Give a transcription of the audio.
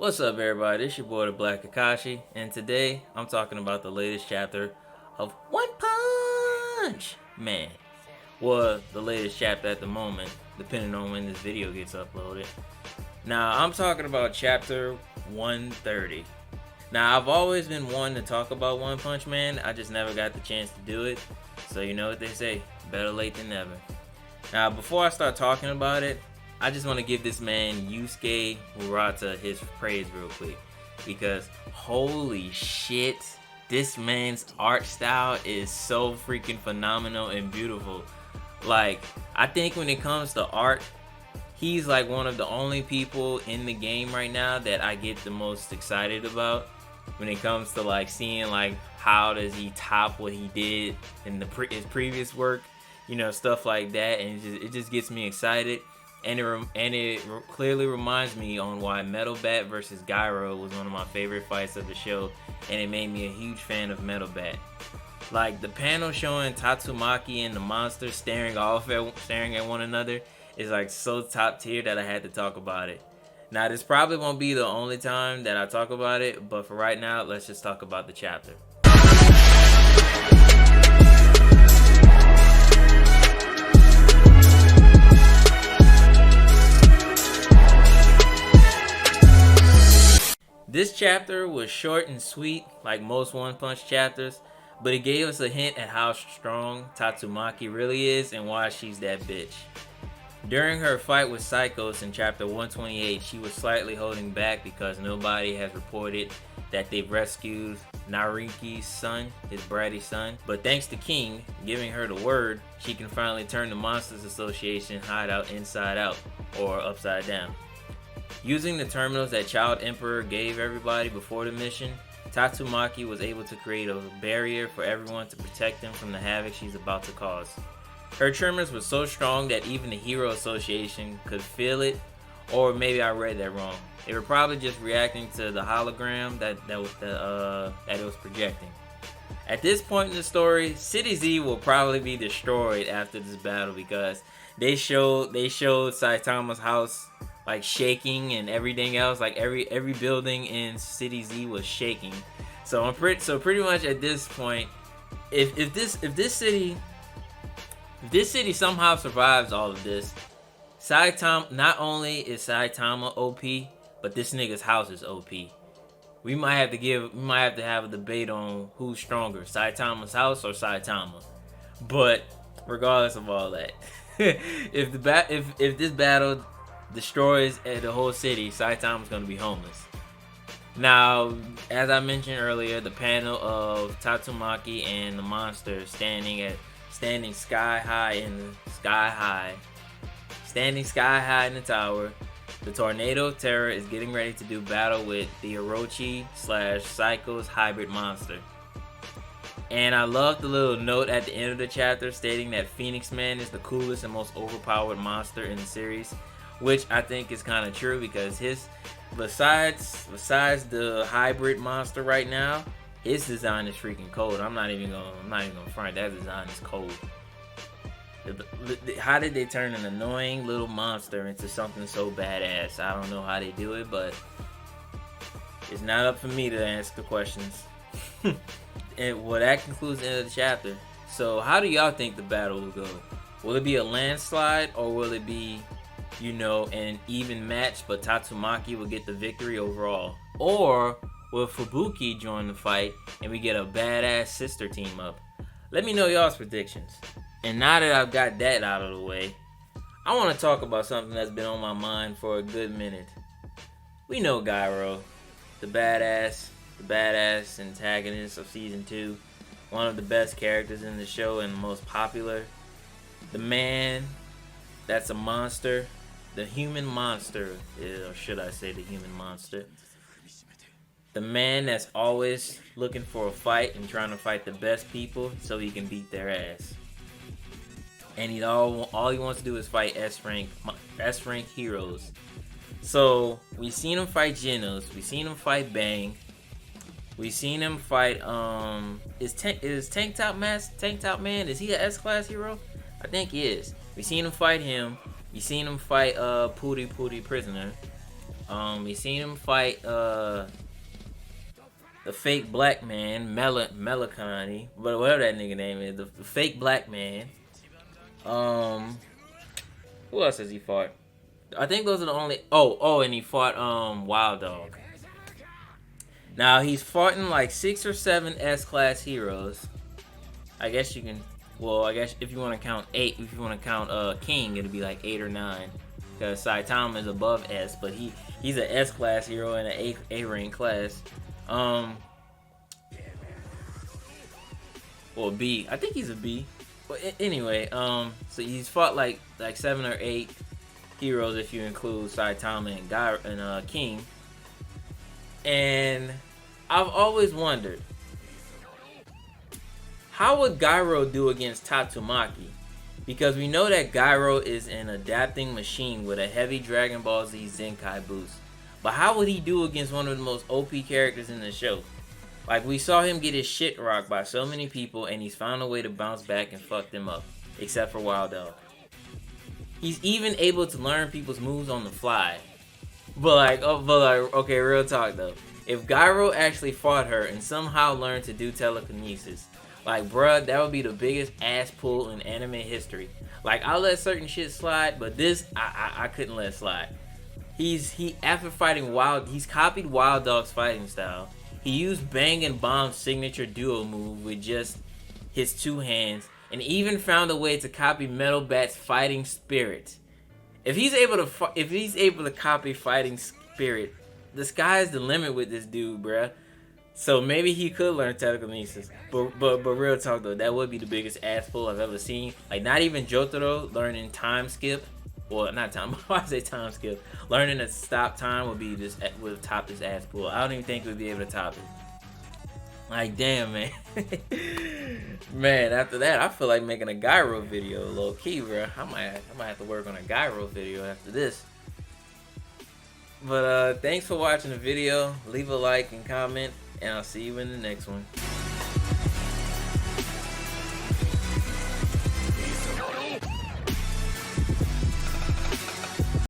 What's up, everybody? It's your boy, the Black Kakashi, and today I'm talking about the latest chapter of One Punch Man. Well, the latest chapter at the moment, depending on when this video gets uploaded. Now, I'm talking about chapter 130. Now, I've always been one to talk about One Punch Man. I just never got the chance to do it. So you know what they say, better late than never. Now, before I start talking about it, I just want to give this man Yusuke Murata his praise real quick, because holy shit, this man's art style is so freaking phenomenal and beautiful. Like, I think when it comes to art, he's like one of the only people in the game right now that I get the most excited about when it comes to like seeing like how does he top what he did in his previous work, you know, stuff like that, and it just gets me excited. And it clearly reminds me on why Metal Bat versus Garou was one of my favorite fights of the show, and it made me a huge fan of Metal Bat. Like, the panel showing Tatsumaki and the monster staring at one another is like so top tier that I had to talk about it. Now, this probably won't be the only time that I talk about it, but for right now, let's just talk about the chapter. This chapter was short and sweet, like most One Punch chapters, but it gave us a hint at how strong Tatsumaki really is and why she's that bitch. During her fight with Psykos in chapter 128, she was slightly holding back because nobody has reported that they've rescued Narinki's son, his bratty son. But thanks to King giving her the word, she can finally turn the Monsters Association hideout inside out, or upside down. Using the terminals that Child Emperor gave everybody before the mission, Tatsumaki was able to create a barrier for everyone to protect them from the havoc she's about to cause. Her tremors were so strong that even the Hero Association could feel it, or maybe I read that wrong. They were probably just reacting to the hologram that it was projecting. At this point in the story, City Z will probably be destroyed after this battle because they showed Saitama's house like shaking and everything else, like every building in City Z was shaking. So pretty much at this point, if this city somehow survives all of this, Saitama, not only is Saitama OP, but this nigga's house is OP. We might have to have a debate on who's stronger, Saitama's house or Saitama. But regardless of all that, if this battle destroys the whole city, Saitama's gonna be homeless. Now, as I mentioned earlier, the panel of Tatsumaki and the monster standing sky high in the tower. The Tornado of Terror is getting ready to do battle with the Orochi/Psykos hybrid monster. And I love the little note at the end of the chapter stating that Phoenix Man is the coolest and most overpowered monster in the series, which I think is kind of true because besides the hybrid monster right now, his design is freaking cold. I'm not even gonna front. That design is cold. How did they turn an annoying little monster into something so badass? I don't know how they do it, but it's not up for me to answer the questions. And well, that concludes the end of the chapter. So how do y'all think the battle will go? Will it be a landslide, or will it be, you know, an even match, but Tatsumaki will get the victory overall? Or will Fubuki join the fight and we get a badass sister team up? Let me know y'all's predictions. And now that I've got that out of the way, I want to talk about something that's been on my mind for a good minute. We know Garou, the badass antagonist of season 2, one of the best characters in the show and the most popular. The man that's a monster. The human monster, or should I say the human monster? The man that's always looking for a fight and trying to fight the best people so he can beat their ass. And all he wants to do is fight S rank heroes. So we seen him fight Genos, we seen him fight Bang, we seen him fight is Tank Top Man, is he an S class hero? I think he is. We seen him fight him. You seen him fight Pooty Prisoner. We seen him fight the fake black man, Melikani, but whatever that nigga name is, the fake black man. Who else has he fought? I think those are the only. And he fought Wild Dog. Now he's fought in like 6 or 7 S-class heroes. I guess you can. Well, I guess if you want to count 8, if you want to count King, it'll be like 8 or 9. Because Saitama is above S, but he's an S-class hero in an A-rank class. Or B. I think he's a B. But anyway, so he's fought like 7 or 8 heroes if you include Saitama and King. And I've always wondered, how would Garou do against Tatsumaki? Because we know that Garou is an adapting machine with a heavy Dragon Ball Z Zenkai boost. But how would he do against one of the most OP characters in the show? Like, we saw him get his shit rocked by so many people, and he's found a way to bounce back and fuck them up. Except for Wild Dog. He's even able to learn people's moves on the fly. But okay, real talk though. If Garou actually fought her and somehow learned to do telekinesis, like, bruh, that would be the biggest ass pull in anime history. Like, I'll let certain shit slide, but this, I couldn't let slide. After fighting he's copied Wild Dog's fighting style. He used Bang and Bomb's signature duo move with just his 2 hands, and even found a way to copy Metal Bat's fighting spirit. If he's able to copy fighting spirit, the sky's the limit with this dude, bruh. So maybe he could learn telekinesis. But real talk though, that would be the biggest ass pull I've ever seen. Like, not even Jotaro learning time skip. Well, not time. Why I say time skip? Learning to stop time would top this ass pull. I don't even think we'd be able to top it. Like, damn, man. Man, after that, I feel like making a Garou video, low key, bro. I might have to work on a Garou video after this. But thanks for watching the video. Leave a like and comment, and I'll see you in the next one.